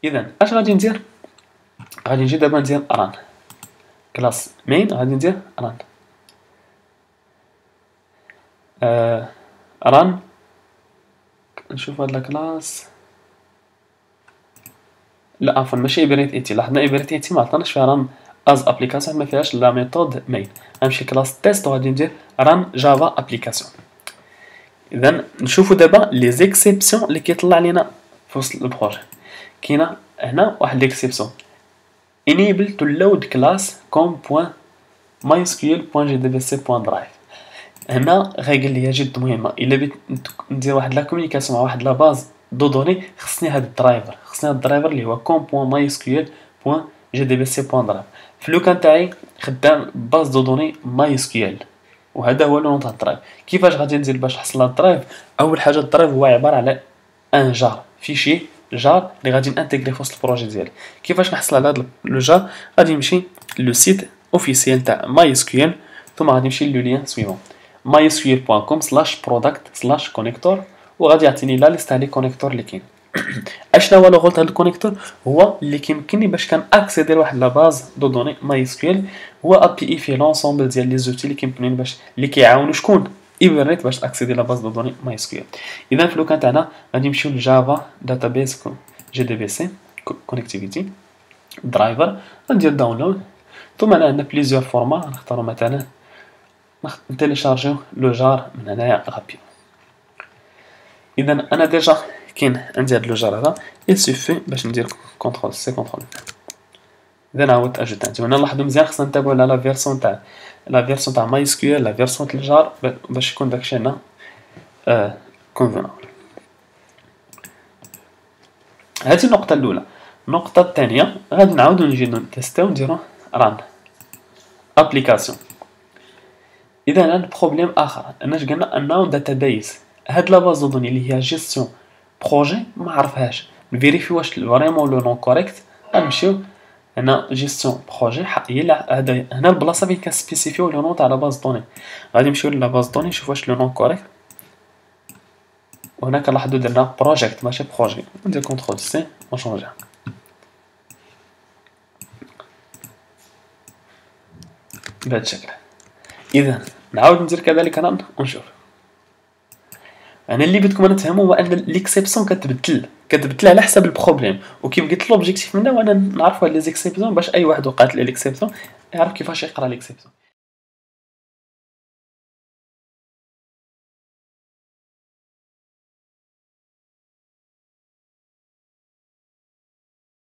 اذا اش غادي ندير؟ غادي نجي دابا ندير ران كلاس مين، غادي ندير ران ران. نشوف هاد الكلاس، لا عفوا ماشي ايبريت ايتي، لاحظنا ايبريت ايتي ما عطاناش فيها ران از ابليكاسيون، ما فيهاش لا ميثود مين. غنمشي كلاس تيست وغادي ندير ران جافا ابليكاسيون. اذا نشوفوا دابا لي زيكسيبسيون اللي كيطلع لينا في وسط البروجي. كاينه هنا واحد ليكسيبسيون enable to load class com.mysql.jdbc.drive. هنا غايقول لي جد مهمه، الا بغيت ندير واحد لا كومونيكاسيون مع واحد لا باز دو دوني، خصني هاد الدرايفر، خصني هاد الدرايفر اللي هو com.mysql.jdbc.drive. في لوكا تاعي خدام باز دو دوني MySQL، وهذا هو لو تاع الدرايف. كيفاش غادي ندير باش نحصل هاد الدرايف؟ اول حاجه الدرايف هو عباره على ان جار، فيشي جار اللي غادي نانتيغري في وسط البروجي ديالي. كيفاش نحصل على هذا لو جار؟ غادي نمشي لو سيت اوفيسيال تاع MySQL، ثم غادي نمشي لو لين سويفون mysql.com/product/connector، وغادي يعطيني لا ليست تاع لي كونيكتور اللي كاين. اشنا هو لو تاع الكونيكتور؟ هو اللي كيمكنني باش كان اكسيدي لواحد لا باز دو دوني MySQL، هو ابي اي فيه لونسومبل ديال لي زوتي اللي كيمكنوني باش اللي كيعاونوا شكون ايبرنيت باش اكسيدي لا باز دو دوني MySQL. اذا في لوكان تاعنا غادي نمشيو لجافا داتابيس جي دي بي سي كونيكتيفيتي درايفر، غندير داونلود، ثم انا عندنا بليزيور فورما، نختاروا مثلا نتيليشارجيو لو جار من هنايا غابيو. اذا انا ديجا كاين عندي هاد لو جار هذا، يسوفي باش ندير كونترول سي كونترول. اذا عاودت اجوت عندي، وانا نلاحظوا مزيان خصنا نتابعوا على لا فيرسون تاع ماي اس كيو ال، لا فيرسون تاع الجار باش يكون داكشي هنا كونفينابل. هذه النقطه الاولى. النقطه الثانيه غادي نعاودوا نجيو نتيستيو نديرو ران ابليكاسيون. اذا عندنا بروبليم اخر، اناش قلنا انه داتابيس، هاد لا باز دوني اللي هي جيستيون بروجي ما عرفهاش، نفيريفي واش فريمون لو نون كوريكت. غنمشيو هنا جيستيون بروجي، هي هذا هنا البلاصه فين كنسبيسيفيو لو نون تاع لا باز دوني. غادي نمشيو لا باز دوني نشوف واش لو نون كوريكت، وهنا كنلاحظوا درنا بروجيكت ماشي بروجي. ندير كونترول سي ونشونجيها بهذا الشكل. اذا نعاود ندير كذلك ران ونشوف. انا اللي بدكم انا تفهموا هو ان ليكسيبسيون كتبدل على حسب البروبليم، وكيف قلت لوبجيكتيف منا وانا نعرفوا هاد لي زيكسيبسيون باش اي واحد وقعت ليه ليكسيبسيون يعرف كيفاش يقرا ليكسيبسيون.